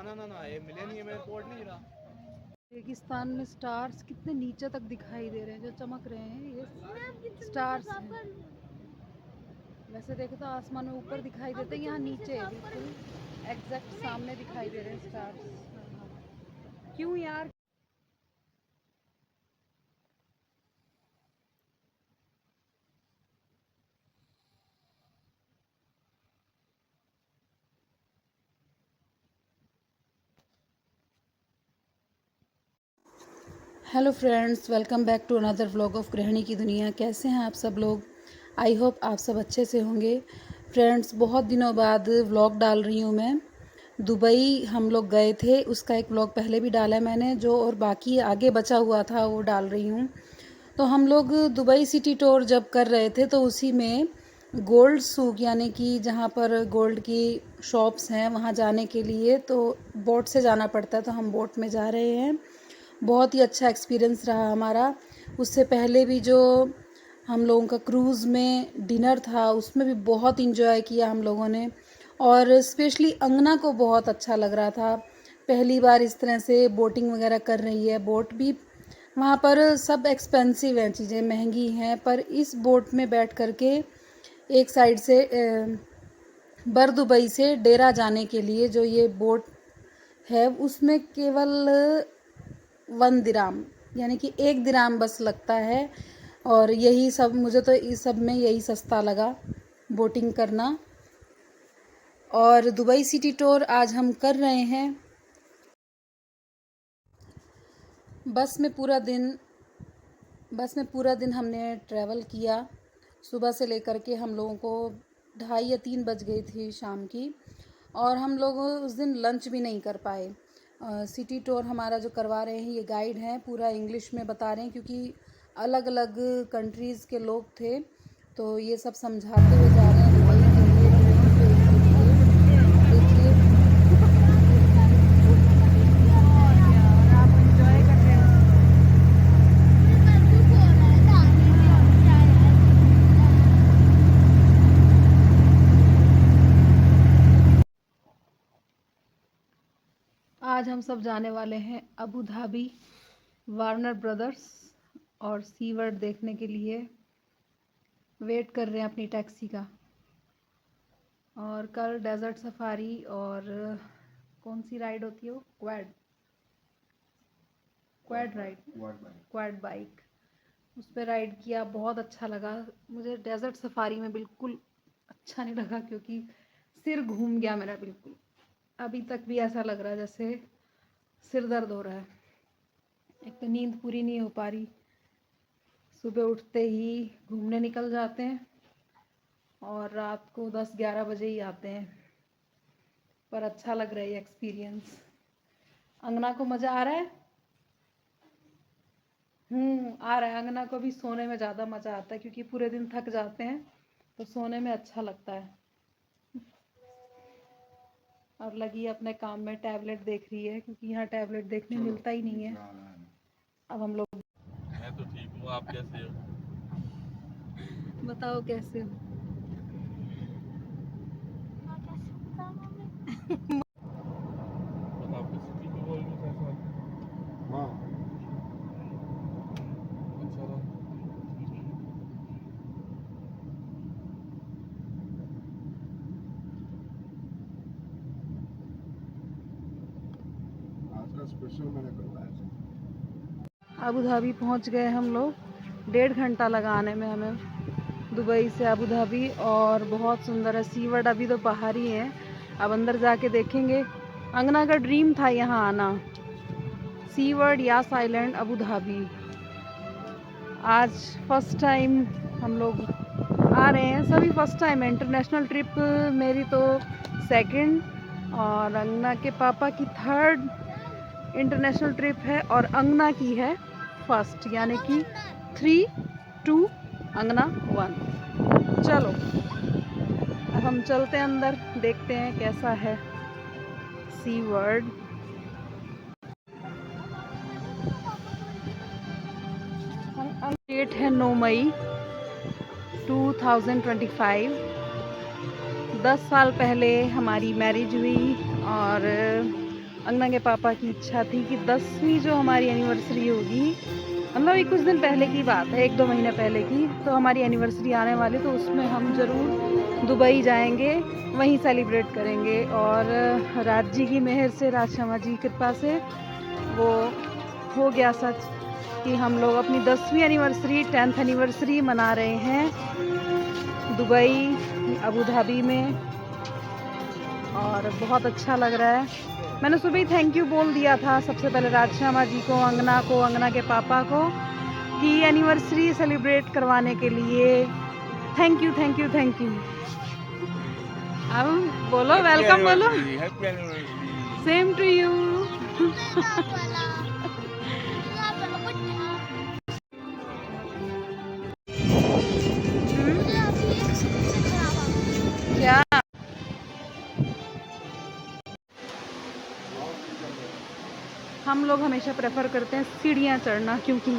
ना ये millennium airport नहीं रहा। रेगिस्तान में स्टार्स कितने नीचे तक दिखाई दे रहे हैं, जो चमक रहे हैं ये स्टार्स हैं। वैसे देखे तो आसमान में ऊपर दिखाई देते हैं, यहाँ नीचे बिल्कुल एग्जैक्ट सामने दिखाई दे रहे हैं स्टार्स। क्यों यार। Hello friends, welcome back to another vlog of गृहिणी की दुनिया। कैसे हैं आप सब लोग? आई होप आप सब अच्छे से होंगे। फ्रेंड्स, बहुत दिनों बाद व्लॉग डाल रही हूँ मैं। दुबई हम लोग गए थे, उसका एक व्लॉग पहले भी डाला है मैंने, जो और बाकी आगे बचा हुआ था वो डाल रही हूँ। तो हम लोग दुबई सिटी टूर जब कर रहे थे तो उसी में गोल्ड सूक, यानी कि जहाँ पर गोल्ड की शॉप्स हैं वहाँ जाने के लिए तो बोट से जाना पड़ता है, तो हम बोट में जा रहे हैं। बहुत ही अच्छा एक्सपीरियंस रहा हमारा। उससे पहले भी जो हम लोगों का क्रूज़ में डिनर था उसमें भी बहुत इंजॉय किया हम लोगों ने, और स्पेशली अंगना को बहुत अच्छा लग रहा था। पहली बार इस तरह से बोटिंग वगैरह कर रही है। बोट भी वहाँ पर सब एक्सपेंसिव हैं, चीज़ें महंगी हैं, पर इस बोट में बैठ कर के एक साइड से बर दुबई से डेरा जाने के लिए जो ये बोट है उसमें केवल 1 दिराम, यानी कि 1 दिराम बस लगता है। और यही सब, मुझे तो इस सब में यही सस्ता लगा बोटिंग करना। और दुबई सिटी टूर आज हम कर रहे हैं। बस में पूरा दिन हमने ट्रैवल किया। सुबह से लेकर के हम लोगों को 2:30 या 3 बज गई थी शाम की, और हम लोग उस दिन लंच भी नहीं कर पाए। सिटी टूर हमारा जो करवा रहे हैं ये गाइड हैं, पूरा इंग्लिश में बता रहे हैं क्योंकि अलग अलग कंट्रीज़ के लोग थे, तो ये सब समझाते हुए जा रहे हैं दुबई के लिए, दुबई के लिए। देखिए, आज हम सब जाने वाले हैं अबू धाबी, वार्नर ब्रदर्स और सी वर्ल्ड देखने के लिए। वेट कर रहे हैं अपनी टैक्सी का। और कल डेजर्ट सफारी और कौन सी राइड होती है वो, क्वाड राइड, क्वाड बाइक, उस पर राइड किया। बहुत अच्छा लगा मुझे। डेजर्ट सफारी में बिल्कुल अच्छा नहीं लगा क्योंकि सिर घूम गया मेरा बिल्कुल। अभी तक भी ऐसा लग रहा है जैसे सिर दर्द हो रहा है। एक तो नींद पूरी नहीं हो पा रही। सुबह उठते ही घूमने निकल जाते हैं और रात को 10-11 बजे ही आते हैं, पर अच्छा लग रहा है ये एक्सपीरियंस। अंगना को मज़ा आ रहा है। आ रहा है। अंगना को भी सोने में ज़्यादा मज़ा आता है क्योंकि पूरे दिन थक जाते हैं तो सोने में अच्छा लगता है। और लगी अपने काम में, टैबलेट देख रही है क्योंकि यहाँ टैबलेट देखने मिलता ही नहीं है। अब हम लोग, मैं तो ठीक हूँ, आप कैसे हो? बताओ कैसे हो? बस आपको सिटी को बोल रहा था। हाँ, अच्छा रहा। आज का स्पेशल मैंने करवाया था। अबू धाबी पहुँच गए हम लोग। 1.5 घंटा लगा आने में हमें, दुबई से अबू धाबी। और बहुत सुंदर है सी वर्ल्ड। अभी तो बाहर ही है, अब अंदर जाके देखेंगे। अंगना का ड्रीम था यहाँ आना, सी वर्ल्ड यास आइलैंड अबू धाबी। आज फर्स्ट टाइम हम लोग आ रहे हैं, सभी फर्स्ट टाइम है। इंटरनेशनल ट्रिप मेरी तो सेकंड और अंगना के पापा की थर्ड इंटरनेशनल ट्रिप है, और अंगना की है फर्स्ट, यानी कि 3, 2, अंगना 1। चलो अब हम चलते हैं अंदर, देखते हैं कैसा है सी वर्ल्ड। डेट है 9 मई 2025। 10 साल पहले हमारी मैरिज हुई और अंगना के पापा की इच्छा थी कि 10वीं जो हमारी एनिवर्सरी होगी, मतलब ये कुछ दिन पहले की बात है, 1-2 महीने पहले की, तो हमारी एनिवर्सरी आने वाली, तो उसमें हम ज़रूर दुबई जाएंगे, वहीं सेलिब्रेट करेंगे। और राज जी की मेहर से, राज शर्मा जी की कृपा से वो हो गया सच कि हम लोग अपनी 10वीं एनिवर्सरी, 10th एनिवर्सरी मना रहे हैं दुबई, अबू धाबी में, और बहुत अच्छा लग रहा है। मैंने सुबह ही थैंक यू बोल दिया था सबसे पहले राज शर्मा जी को, अंगना के पापा को, कि एनिवर्सरी सेलिब्रेट करवाने के लिए thank you thank you thank you. अब बोलो वेलकम बोलो। Happy anniversary. Same to you. क्या हम लोग हमेशा प्रेफर करते हैं सीढ़ियाँ चढ़ना, क्योंकि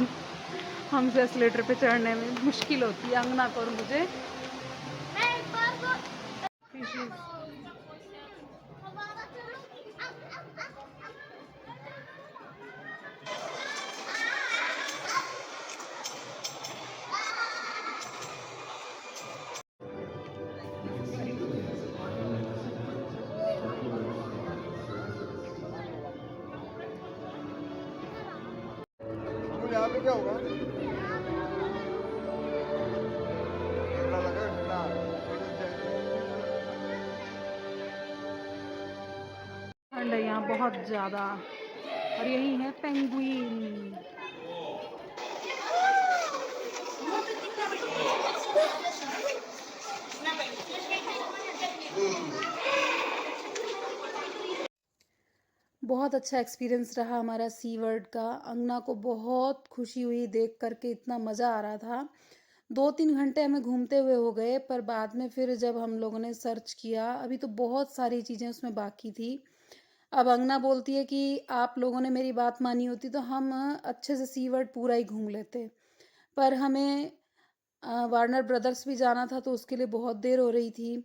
हमसे एस्केलेटर पे चढ़ने में मुश्किल होती है अंगना को और मुझे। यहाँ पे क्या होगा? ठंडा लगा, ठंडा। ठंड है यहाँ बहुत ज़्यादा, और यही है पेंगुइन। बहुत अच्छा एक्सपीरियंस रहा हमारा सी वर्ल्ड का। अंगना को बहुत खुशी हुई देख करके, इतना मज़ा आ रहा था। 2-3 घंटे हमें घूमते हुए हो गए, पर बाद में फिर जब हम लोगों ने सर्च किया, अभी तो बहुत सारी चीज़ें उसमें बाकी थी। अब अंगना बोलती है कि आप लोगों ने मेरी बात मानी होती तो हम अच्छे से सी वर्ल्ड पूरा ही घूम लेते, पर हमें वार्नर ब्रदर्स भी जाना था, तो उसके लिए बहुत देर हो रही थी।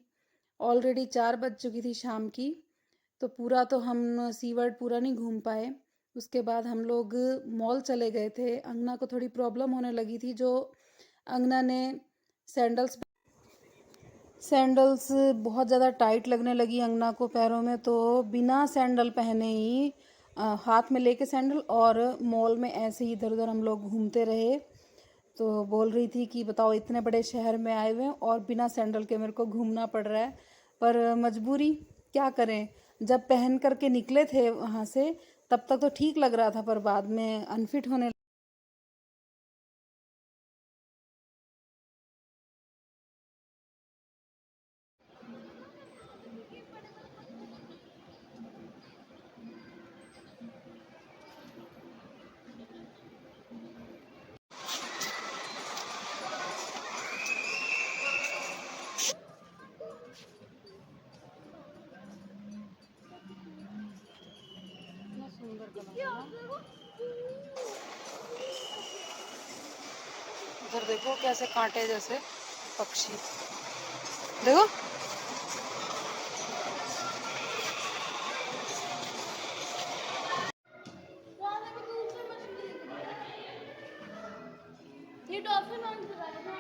ऑलरेडी 4 बज चुकी थी शाम की, तो पूरा तो हम सी वर्ल्ड पूरा नहीं घूम पाए। उसके बाद हम लोग मॉल चले गए थे। अंगना को थोड़ी प्रॉब्लम होने लगी थी, जो अंगना ने सैंडल्स सैंडल्स बहुत ज़्यादा टाइट लगने लगी अंगना को पैरों में, तो बिना सैंडल पहने ही हाथ में लेके सैंडल, और मॉल में ऐसे ही इधर उधर हम लोग घूमते रहे। तो बोल रही थी कि बताओ इतने बड़े शहर में आए हुए हैं और बिना सैंडल के मेरे को घूमना पड़ रहा है, पर मजबूरी, क्या करें। जब पहन करके निकले थे वहाँ से, तब तक तो ठीक लग रहा था, पर बाद में अनफिट होने। उधर देखो कैसे कांटे जैसे पक्षी, देखो। ये डॉल्फिन ऑन कर रहा है।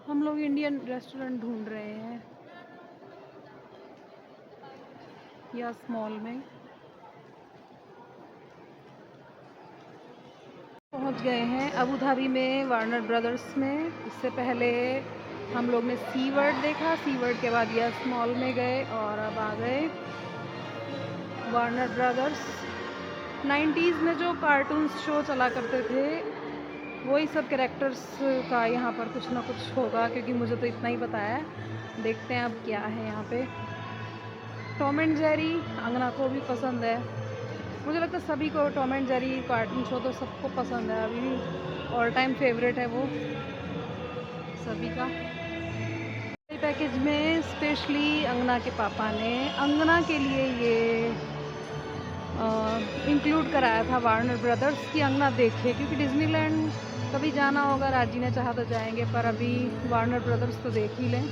हम लोग इंडियन रेस्टोरेंट ढूंढ रहे हैं या स्मॉल में। पहुंच गए हैं अबू धाबी में, वार्नर ब्रदर्स में। इससे पहले हम लोग ने सी वर्ल्ड देखा, सी वर्ल्ड के बाद यस मॉल में गए, और अब आ गए वार्नर ब्रदर्स। 90s में जो कार्टून शो चला करते थे, वही सब कैरेक्टर्स का यहाँ पर कुछ ना कुछ होगा, क्योंकि मुझे तो इतना ही पता है। देखते हैं अब क्या है यहाँ पे। टॉम एंड जेरी अंगना को भी पसंद है। मुझे लगता है सभी को Tom and Jerry cartoon show तो सबको पसंद है, अभी भी ऑल टाइम फेवरेट है वो सभी का। पैकेज में स्पेशली अंगना के पापा ने अंगना के लिए ये इंक्लूड कराया था वार्नर ब्रदर्स की अंगना देखे, क्योंकि डिज्नीलैंड कभी जाना होगा, राजी ने चाहा तो जाएंगे, पर अभी वार्नर ब्रदर्स तो देख ही लें।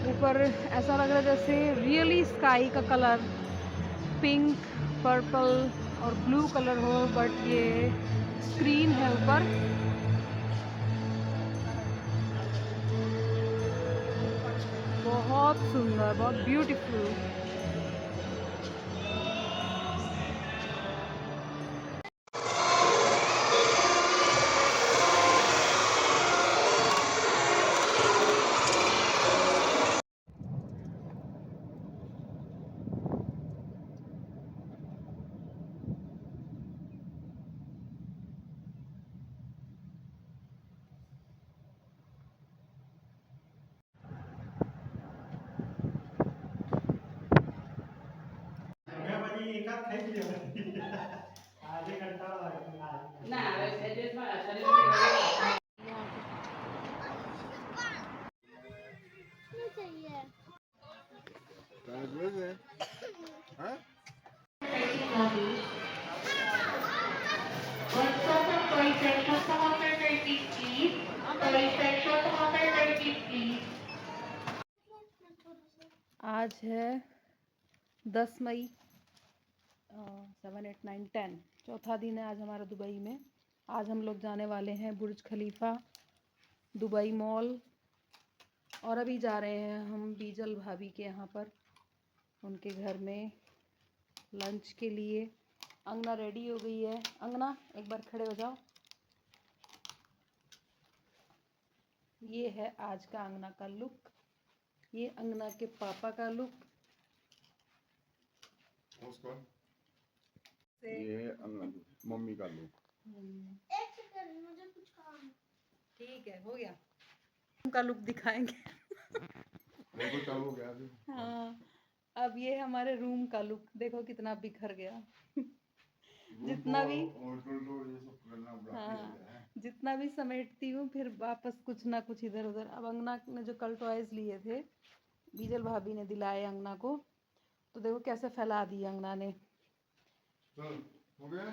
ऊपर ऐसा लग रहा है जैसे रियली स्काई का कलर पिंक, पर्पल और ब्लू कलर हो, बट ये स्क्रीन है ऊपर। बहुत सुंदर, बहुत ब्यूटीफुल। नहीं चाहिए। हाँ? आज है 10 मई, 7, 8, 9, 10 चौथा दिन है आज हमारा दुबई में। आज हम लोग जाने वाले हैं बुर्ज खलीफा, दुबई मॉल, और अभी जा रहे हैं हम बीजल भाभी के यहाँ पर, उनके घर में लंच के लिए। अंगना रेडी हो गई है। अंगना एक बार खड़े हो जाओ। ये है आज का अंगना का लुक, ये अंगना के पापा का लुक। उसको ये मम्मी का लुक। एक सेकंड, मुझे कुछ काम है। ठीक है, हो गया। उनका लुक दिखाएंगे। देखो चालू हो गया अभी। हाँ, अब ये हमारे रूम का लुक देखो कितना बिखर गया। जितना भी ये सब करना बाकी हाँ, है। जितना भी समेटती हूँ फिर वापस कुछ ना कुछ इधर उधर। अब अंगना ने जो कल टॉयज लिए थे, बीजल भाभी ने दिलाए अंगना को, तो देखो कैसे फैला दिए अंगना ने। चल हो गया।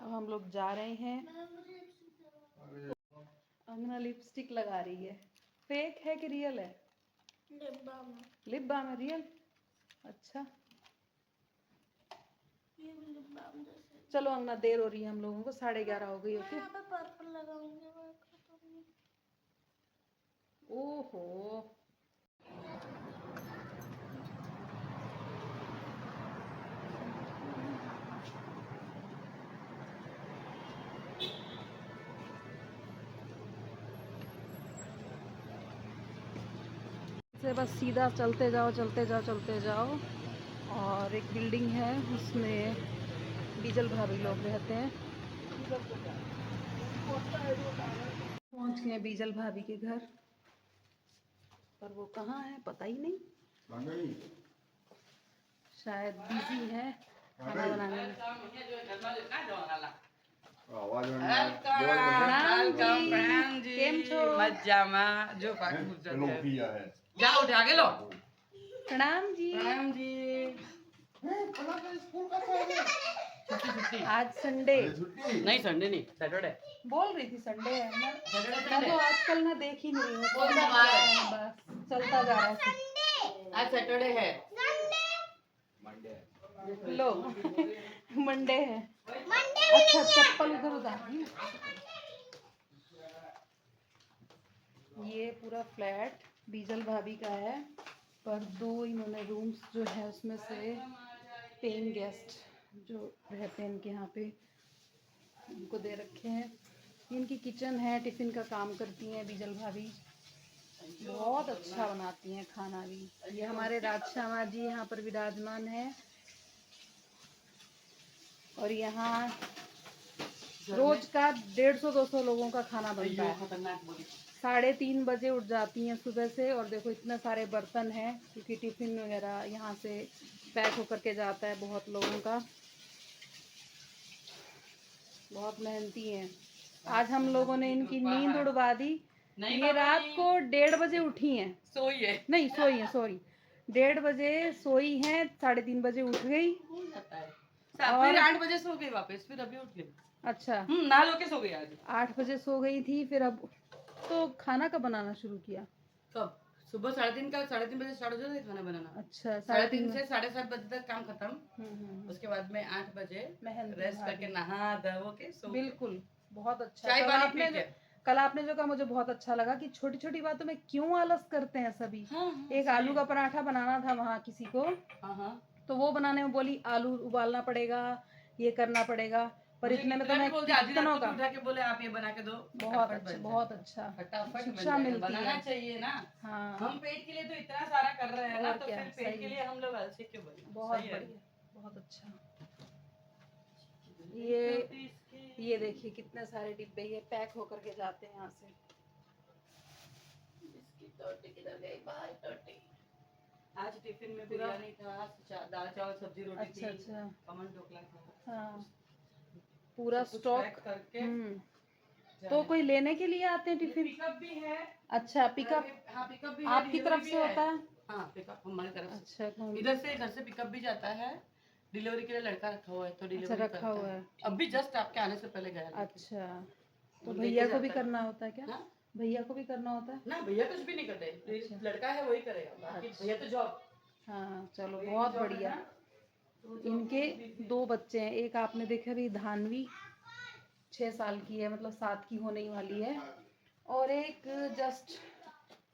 अब हम लोग जा रहे हैं। मुझे लिपस्टिक लगाओ। अरे अंगना लिपस्टिक लगा रही है। फेक है कि रियल है? डिब्बा में। लिप बाम है रियल? अच्छा ये भी लिप बाम जैसे। चलो अंगना, देर हो रही है हम लोगों को, 11:30 हो गई। मैं ओके। यहाँ पे पर्पल लगाऊंगी, मैं खत्म नहीं। ओहो, से बस सीधा चलते जाओ चलते जाओ चलते जाओ, और एक बिल्डिंग है उसमें बीजल भाभी लोग रहते हैं। पहुंच गए बीजल भाभी के घर, पर वो कहाँ है पता ही नहीं, नहीं शायद बिजी है खाना बनाने में। आवाज प्रणाम जी, केम छो? मजामा जो बाकी पूछ लोग किया है। जाओ उठा के लो। प्रणाम जी। प्रणाम जी। आज संडे नहीं संडे नहीं, सैटरडे। बोल रही थी संडे है ना। सैटरडे मैं तो आजकल ना देख ही नहीं रही हूँ, कौन सा बार है? बस चलता जा रहा है। आज सैटरडे है। लो मंडे है। अच्छा चप्पल उधर उतार। ये पूरा फ्लैट बीजल भाभी का है, पर 2 इन्होंने रूम्स जो है उसमें से पेइंग गेस्ट जो रहते हैं इनके यहाँ पे उनको दे रखे हैं। इनकी किचन है, टिफ़िन का काम करती हैं बीजल भाभी, बहुत अच्छा बनाती हैं खाना भी। ये हमारे राजश्यामा जी यहाँ पर विराजमान है, और यहाँ रोज का 150-200 लोगों का खाना बनता ये है। खतरनाक बोली। 3:30 बजे उठ जाती हैं सुबह से, और देखो इतने सारे बर्तन हैं क्योंकि टिफिन वगैरह यहाँ से पैक होकर के जाता है बहुत लोगों का। बहुत मेहनती हैं। आज हम लोगों ने इनकी नींद उड़वा दी। नहीं ये बाबा रात जी। को 1:30 बजे उठी हैं, सोई है। नहीं सोई हैं, सॉरी 1:30 बजे सोई हैं, 3:30 बजे उठ गई। पता है। फिर 8 बजे सो गई वापस, फिर अभी उठ गई। अच्छा, नहा लो के सो गई आज। 8 बजे सो गई थी, फिर अब तो खाना कब बनाना शुरू किया? कब? सुबह 3:30 बजे स्टार्ट हो जाता है खाना बनाना। अच्छा, 3:30 से 7:30 बजे तक काम खत्म। हम्म। उसके बाद में 8 बजे मेहनती रेस्ट भाभी। करके नहा धो के सो गए। बिल्कुल, बहुत अच्छा। चाय कल पानी आपने पी के। कल आपने जो कहा मुझे बहुत अच्छा लगा कि छोटी छोटी बातों में क्यों आलस करते हैं सभी। हाँ, एक आलू का पराठा बनाना था वहाँ किसी को, हाँ। तो वो बनाने में बोली आलू उबालना पड़ेगा, ये करना पड़ेगा, पर इतने में तो मैं कितनों का। उठा के बोले आप ये बना के दो। बहुत अच्छा, बहुत अच्छा फटाफट शिक्षा मिलती बनाना है। चाहिए ना। हाँ, हम पेट के लिए तो इतना सारा कर रहे हैं ना, और तो क्या, फिर पेट सही के है। लिए हम लोग आलसी क्यों बने? बहुत सही है। बढ़िया, बहुत अच्छा। ये देखिए कितने सारे डिब्बे ये पैक होकर के जाते हैं यहाँ से। इसकी टोटी किधर गई? बाहर टोटी। आज टिफिन में बिरयानी था, दाल चावल सब्जी रोटी थी। अच्छा। कमन ढोकला था। हाँ, पूरा सब कुछ स्टॉक पैक करके तो कोई लेने के लिए आते हैं टिफिन? पिकअप भी है। अच्छा, पिकअप हाँ, पिकअप भी है। आपकी डिलीवरी तरफ भी से होता है? हाँ, पिकअप हमारी तरफ से। अच्छा, इधर से घर से पिकअप भी जाता है। डिलीवरी के लिए लड़का रखा हुआ है, तो डिलीवरी अच्छा, रखा हुआ है। अभी जस्ट आपके आने से पहले गया। अच्छा, तो वो भैया लेके को भी जाता है। करना होता है क्या? हाँ? भैया को भी करना होता है? ना, भैया कुछ भी नहीं करते। अच्छा। लड़का है वही करेगा, बाकी भैया तो जॉब। हाँ, चलो बहुत बढ़िया। इनके 2 बच्चे हैं, एक आपने देखा अभी धानवी 6 साल की है, मतलब 7 की होने ही वाली है, और एक जस्ट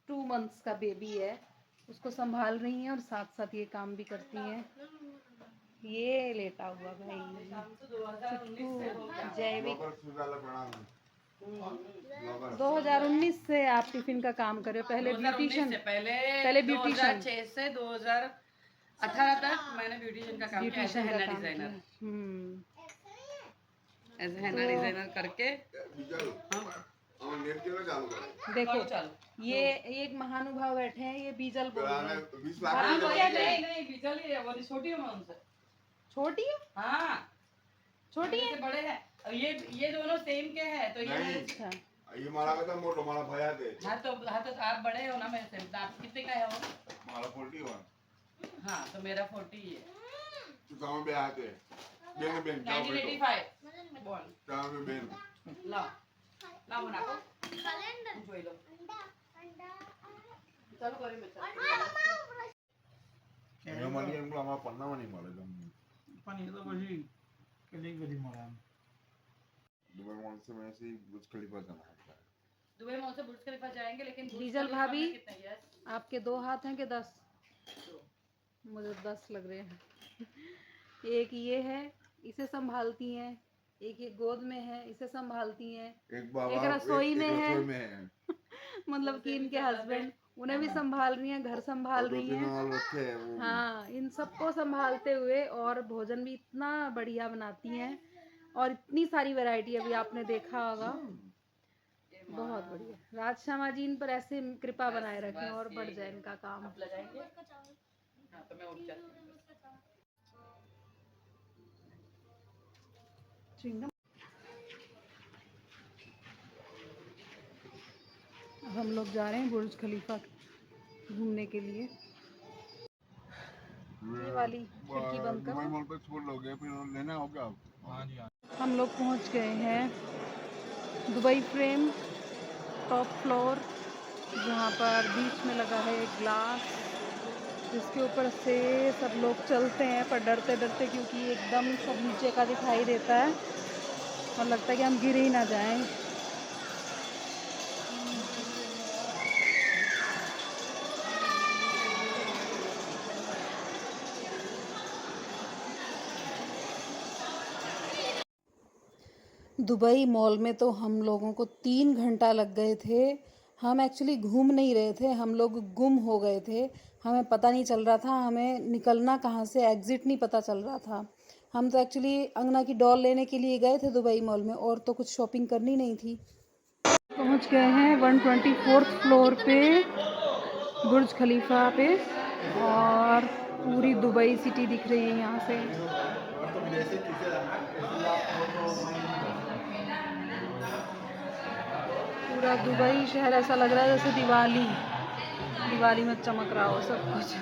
2 मंथ्स का बेबी है, उसको संभाल रही हैं और साथ साथ ये काम भी करती हैं। ये लेटा हुआ भाई जैविक। 2019 से आप टिफिन का काम कर रहे हो? पहले 2019 ब्यूटिशियन से पहले ब्यूटिशियन 2006 से 2018 तक मैंने ब्यूटिशियन का काम किया, ब्यूटिशियन का हेना काम डिजाइनर। किया। एज हेना डिजाइनर करके। देखो चलो। ये एक महानुभाव बैठे हैं, ये बीजल बोल रहे हैं। नहीं, बिजल ही है, वो छोटी हूँ मैं उनसे। छोटी है? हाँ, छोटी है? मेरे से बड़े हैं। और ये दोनों सेम के हैं, तो ये अच्छा, ये मारा का मोटो मारा भया थे। हाँ तो आप बड़े हो ना मेरे से। तो आप कितने का है वो? मारा 41। हाँ, तो मेरा 40 है। तू कहाँ पे आते? बेन बेन जाओ बेटो। 1985 born। कहाँ पे बेन? लाओ बना को। कैलेंडर जोई लो। अंडा चलो करी में चल। ये माली हमको हमारा पन्ना में नहीं मारे तुम। पानी तो वही कली गली मारा। दुबई मॉल से मैं ऐसे ही बुर्ज खलीफा जाना है। दुबई मॉल से बुर्ज खलीफा जाएंगे, लेकिन बुर्ज डीजल खलीफा भाभी? में कितना? यस, आपके 2 हाथ हैं कि 10? मुझे 10 लग रहे हैं। एक ये है, इसे संभालती हैं, एक ये गोद में है, इसे संभालती हैं, एक बाबा एक रसोई में है। रसोई में है। मतलब कि इनके हस्बैंड उन्हें भी संभाल रही हैं, घर संभाल और रही 2-3 हैं। और रखे हैं वो। हाँ, इन सबको संभालते हुए, और भोजन भी इतना बढ़िया बनाती हैं, और इतनी सारी वैरायटी अभी आपने देखा होगा। बहुत बढ़िया। राजश्यामा जी इन पर ऐसे कृपा बनाए रखें और बढ़ जाए इनका काम। आप लगाएंगे? हाँ, तो मैं उठ जाती हूँ। चिंगम। अब हम लोग जा रहे हैं बुर्ज खलीफा घूमने के लिए। ये वाली खिड़की बंद दुबई करो। मॉल पे छोड़ लोगे फिर लेना होगा आप। हाँ जी हाँ। हम लोग पहुंच गए हैं दुबई फ्रेम टॉप फ्लोर, जहाँ पर बीच में लगा है एक ग्लास, जिसके ऊपर से सब लोग चलते हैं, पर डरते डरते, क्योंकि एकदम सब नीचे का दिखाई देता है और लगता है कि हम गिर ही ना जाएं। दुबई मॉल में तो हम लोगों को 3 घंटा लग गए थे। हम एक्चुअली घूम नहीं रहे थे, हम लोग गुम हो गए थे। हमें पता नहीं चल रहा था हमें निकलना कहाँ से, एग्ज़िट नहीं पता चल रहा था। हम तो एक्चुअली अंगना की डॉल लेने के लिए गए थे दुबई मॉल में, और तो कुछ शॉपिंग करनी नहीं थी। पहुंच गए हैं 124th फ्लोर पे, बुर्ज खलीफा पे, और पूरी दुबई सिटी दिख रही है यहाँ से। पूरा दुबई शहर ऐसा लग रहा है जैसे दिवाली में चमक रहा हो सब कुछ।